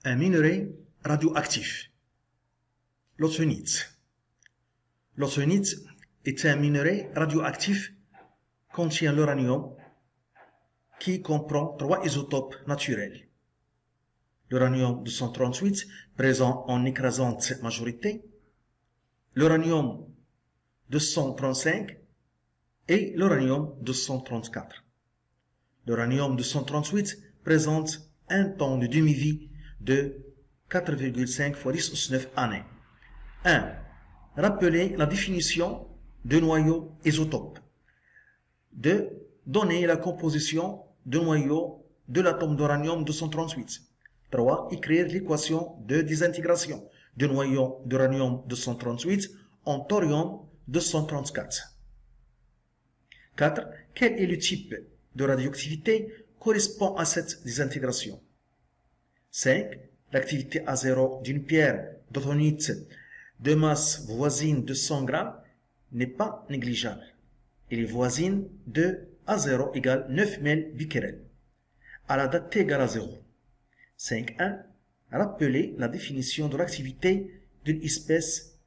Un minerai radioactif. L'autunite. L'autunite est un minerai radioactif contient l'uranium qui comprend 3 isotopes naturels. L'uranium 238 présent en écrasante majorité, l'uranium 235 et l'uranium 234. L'uranium 238 présente un temps de demi-vie de 4,5 x 10 9 années. 1. Rappelez la définition de noyau isotope. 2. Donner la composition de noyau de l'atome d'uranium 238. 3. Écrire l'équation de désintégration du noyau d'uranium 238 en thorium 234. 4. Quel est le type de radioactivité correspond à cette désintégration? 5. L'activité à zéro d'une pierre d'autunite de masse voisine de 100 g n'est pas négligeable. Elle est voisine de A0 égale 9000 becquerel à la date t égale à 0. 5.1. Rappelez la définition de l'activité d'une espèce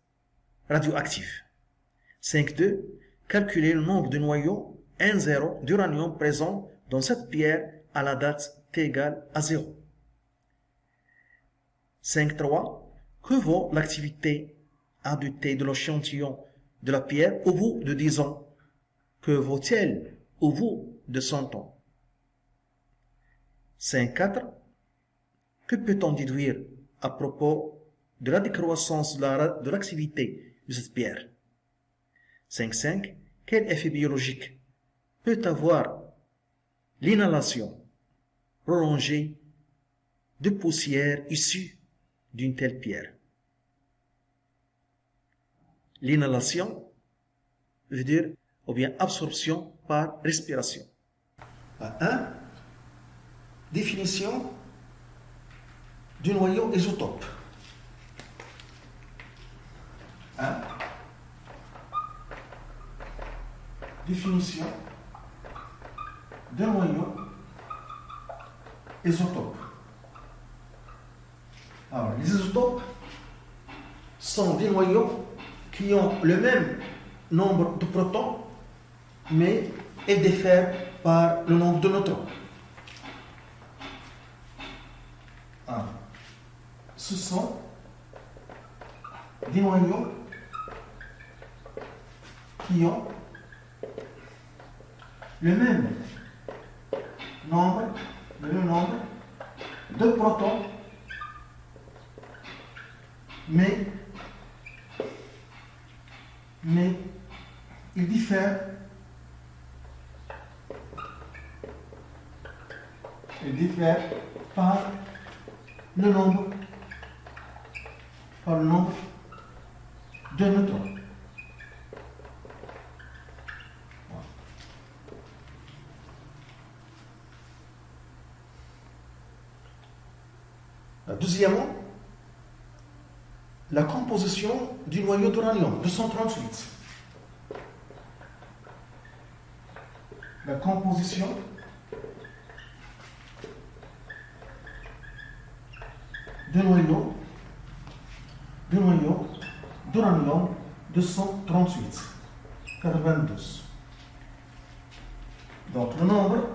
radioactive. 5.2. Calculez le nombre de noyaux N0 d'uranium présents dans cette pierre à la date t égale à 0. 5.3. Que vaut l'activité A2T de l'échantillon de la pierre au bout de 10 ans? Que vaut-elle au bout de 100 ans? 5.4. Que peut-on déduire à propos de la décroissance de l'activité de cette pierre? 5.5. Quel effet biologique peut avoir l'inhalation prolongée de poussière issue d'une telle pierre? L'inhalation veut dire ou bien absorption par respiration. 1. Définition du noyau isotope. 1. Définition du noyau isotope. Alors, les isotopes sont des noyaux qui ont le même nombre de protons, mais ils diffèrent par le nombre de neutrons. Alors, ce sont des noyaux qui ont le même nombre de protons, mais ils diffèrent par le nombre de neutrons. Deuxièmement, la composition du noyau d'uranium 238. La composition du noyau d'uranium 238, 92. Donc le nombre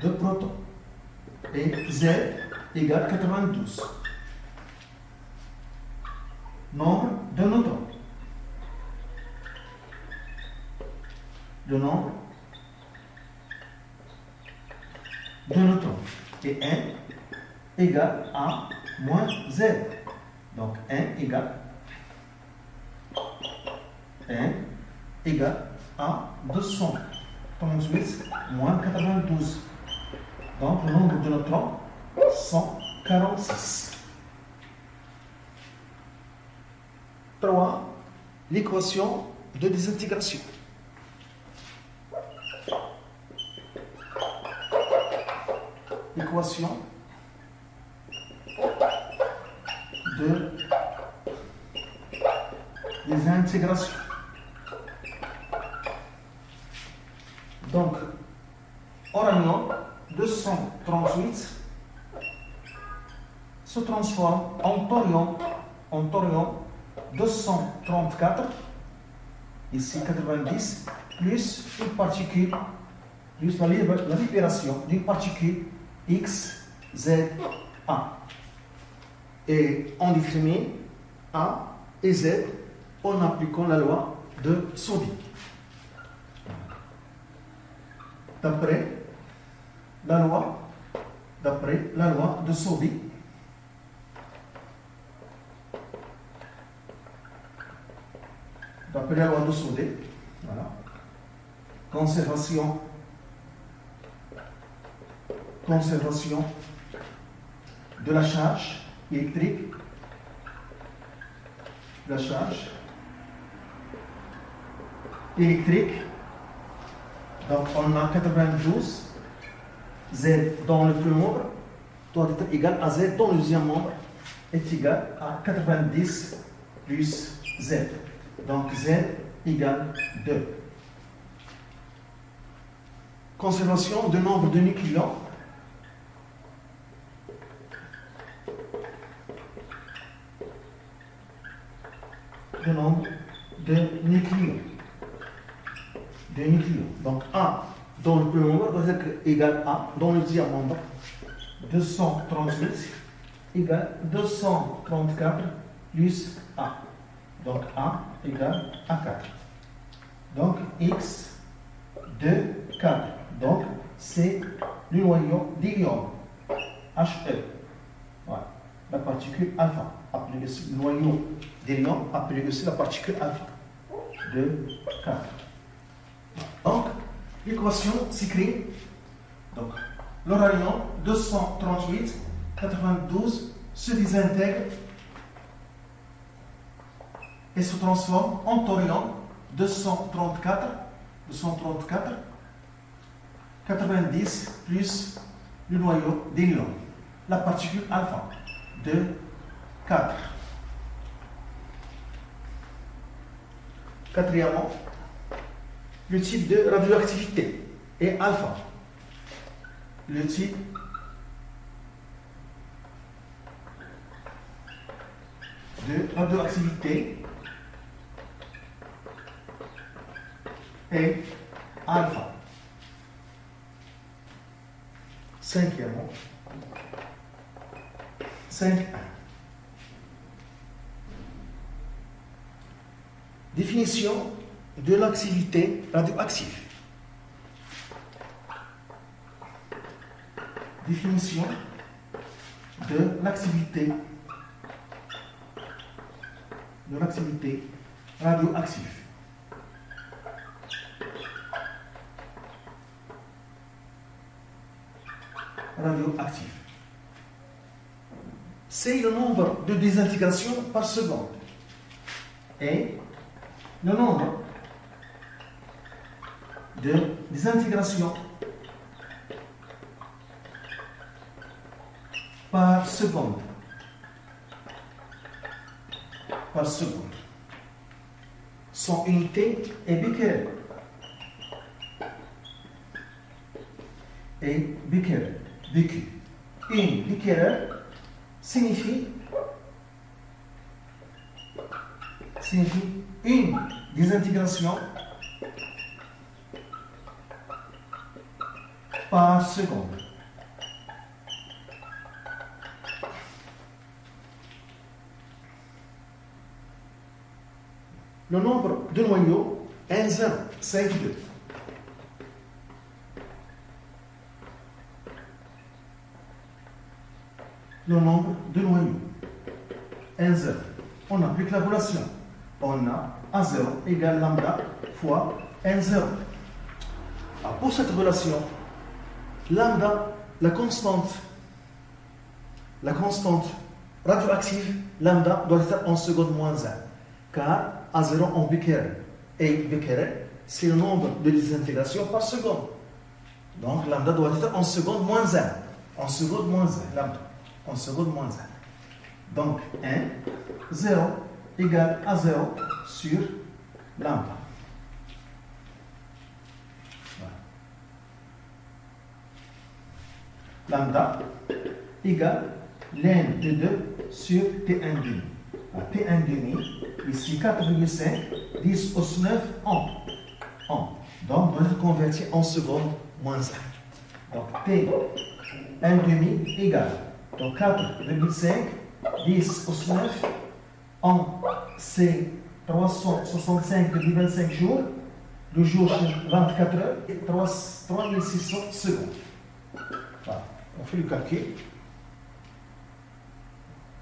de protons. Et Z égale 92. Nombre de neutrons. Le nombre de neutrons. Et N égale A moins Z. Donc N égale A 238 moins 92. Donc, le nombre de neutrons, 146. 3. L'équation de désintégration. L'équation de désintégration. Donc, uranium 238 se transforme en thorium 234, ici 90, plus une particule, plus la libération d'une particule XZA. Et on définit A et Z en appliquant la loi de Soddy. D'après la loi de Soddy, voilà. Conservation de la charge électrique, donc on a 92, Z dans le premier membre doit être égal à Z dans le deuxième membre est égal à 90 plus Z. Donc Z égale 2. Conservation du nombre de nucléons. Le nombre de nucléons. Donc A dans le premier membre doit être égal à, dans le deuxième membre, 238 égale 234 plus A. Donc A égale à 4. Donc X 2, 4. Donc c'est le noyau d'hélium, He. Voilà. La particule alpha, appelée aussi le noyau d'hélium, appelée aussi la particule alpha. 2, 4. Donc l'équation s'écrit, donc l'uranium 238, 92 se désintègre et se transforme en thorium 234, 90 plus le noyau d'hélium, la particule alpha, 2, 4. Quatrièmement, le type de radioactivité est alpha. Le type de radioactivité est alpha. Cinquièmement, 5.1. Définition de l'activité radioactive. Définition de l'activité radioactive. C'est le nombre de désintégrations par seconde et le nombre de désintégrations par seconde. Son unité est becquerel. BQ. Une becquerel signifie une désintégration par seconde. Le nombre de noyaux est 0, 5, 2. Le nombre de noyaux est 0. On applique la relation. On a A0 égale lambda fois N0. Alors pour cette relation, lambda, la constante radioactive, lambda doit être en seconde moins 1. Car A0 en becquerel. Et becquerel, c'est le nombre de désintégrations par seconde. Donc lambda doit être en seconde moins 1. En seconde moins 1, lambda. En seconde moins 1. Donc 1, 0 égale à 0 sur lambda. Voilà. lambda égale ln de 2 sur T1 demi. T1 demi, ici 4,5, 10 au 9 en. Donc, on va le convertir en secondes moins 1. Donc, T1 demi égale, donc 4,5, 10 au 9 en, c'est 365,25 jours. Le jour, c'est 24 heures et 3600 secondes. Voilà. On fait le calcul.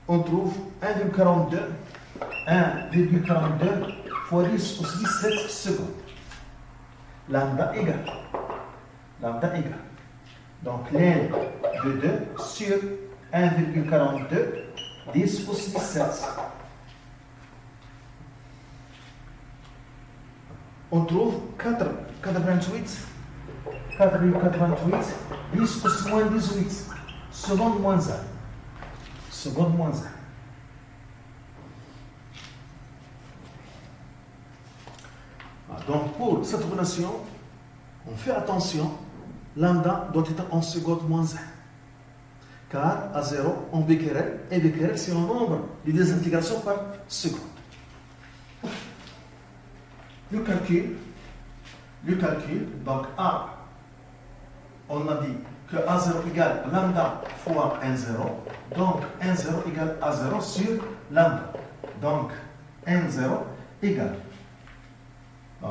On trouve 1,42 fois 10 au 17 secondes. Lambda égale. Donc, ln de 2 sur 1,42, 10 au 17. On trouve 4,28, 10 au moins 18, seconde moins 1. Donc pour cette relation, on fait attention, lambda doit être en seconde moins 1. Car à 0, en becquerel, et becquerel c'est un nombre de désintégrations par seconde. Le calcul, donc A, on a dit que A0 égale lambda fois 1,0, donc 1,0 égale A0 sur lambda. Donc 1,0 égale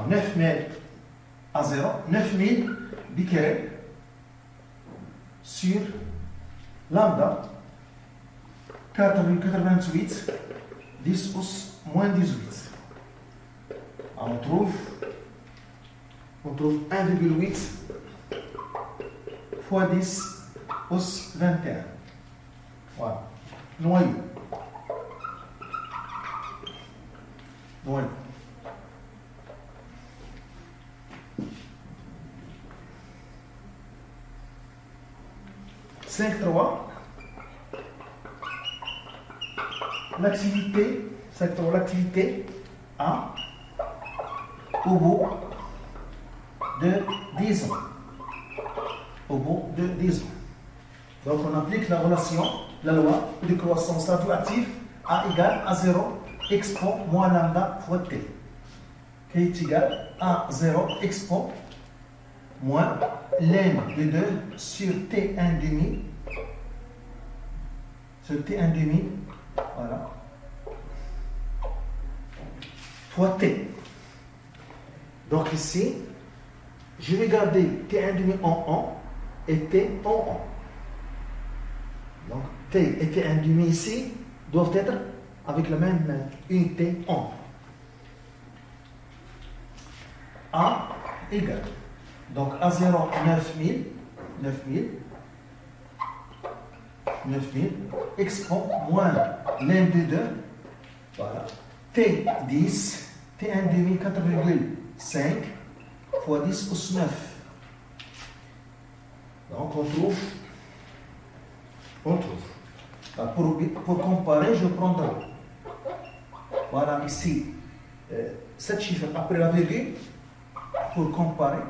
9000 A0, 9000 becquerel sur lambda 4,88, 10 au moins 18. On trouve 1,8 fois 10 au 21. Voilà. Noyau. Noyau. Cinq-trois. L'activité A au bout de 10 ans. Donc on applique la loi de croissance radioactive A égale à 0 expo moins lambda fois T. Qui est égal à 0 expo moins ln de 2 sur T1 demi. Voilà. Fois T. Donc ici, je vais garder T1 demi en et T en. Donc T et T1 demi ici doivent être avec la même unité en. A égale. Donc A0, 9000, expo moins ln de 2, voilà, T10, T1 demi 4,5 fois 10 au 9. Donc on trouve. Pour comparer, je prendrai. Voilà ici, 7 chiffres après la virgule, pour comparer.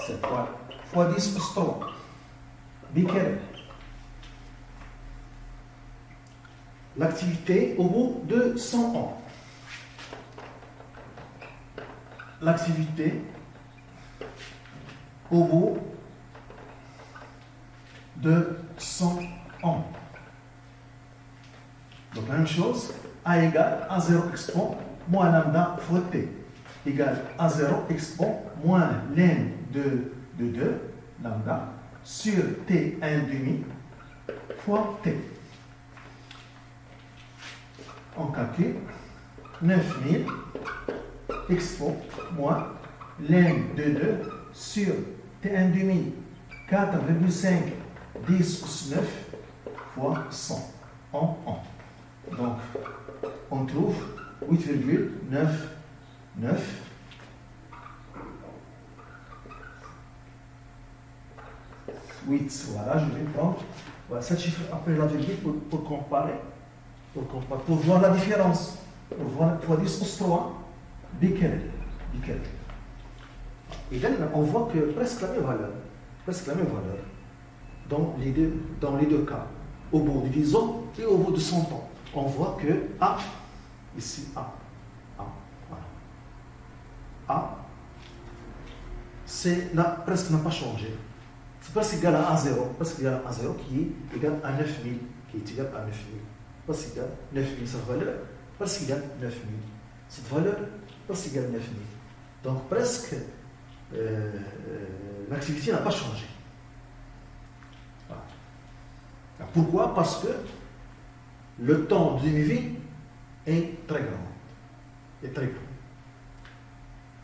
7 fois 10 plus 3. Becquerel. L'activité au bout de 100 ans. L'activité au bout de 100 ans. Donc la même chose, A égale à 0 expo moins lambda fois T égale à 0 expo moins ln de 2 lambda sur T1 demi fois T. On calcule 9000 expo moins ln de 2 sur T1 demi 4,5 10 au 9 fois 100 en 1. Donc, on trouve 8,99. Voilà, je vais prendre ce chiffre après la virgule pour comparer, pour voir la différence, pour voir 10 au 3, Becquerel. Et là, on voit que presque la même valeur, dans les deux cas, au bout du disant et au bout de son temps. On voit que A, ici A, voilà. A, presque n'a pas changé. C'est presque égal à A0, qui est égal à 9000, presque égal à 9000, cette valeur, presque égal à 9000. Cette valeur, presque égal à 9000. Donc presque, l'activité n'a pas changé. Voilà. Pourquoi? Parce que le temps de demi-vie est très grand.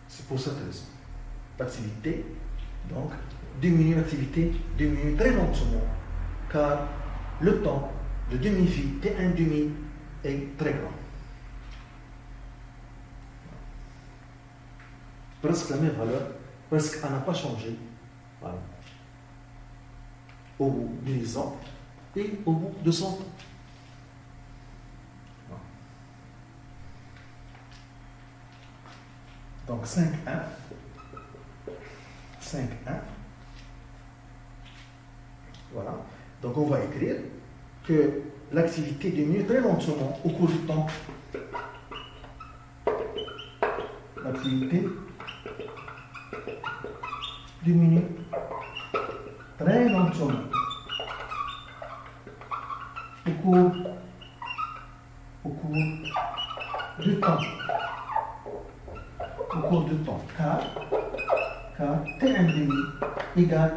C'est pour cette raison. L'activité, donc, diminue très lentement, car le temps de demi-vie T1 demi est très grand. Presque la même valeur, presque elle n'a pas changé. Voilà. Au bout de 10 ans et au bout de 100 ans. Voilà. Donc 5,1. Voilà. Donc on va écrire que l'activité diminue très lentement au cours du temps. L'activité diminue très lentement au cours du temps. Car T1 égale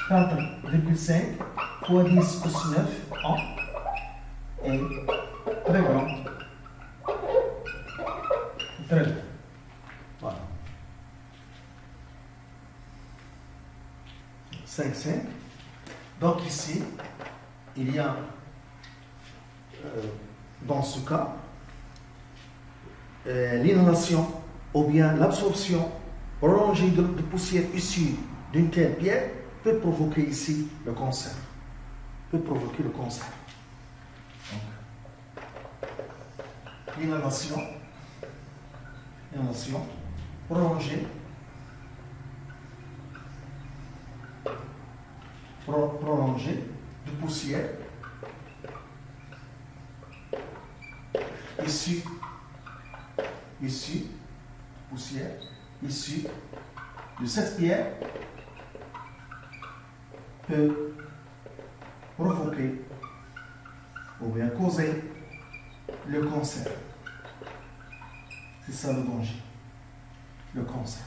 4,5 fois 10 plus 9 ans est très grand. Très grand. Voilà. 5,5. Donc ici, il y a, dans ce cas, l'inhalation ou bien l'absorption prolongée de poussière issue d'une telle pierre peut provoquer ici le cancer. Donc, l'inhalation prolongée de poussière issue de cette pierre peut provoquer ou bien causer le cancer. C'est ça le danger, le cancer.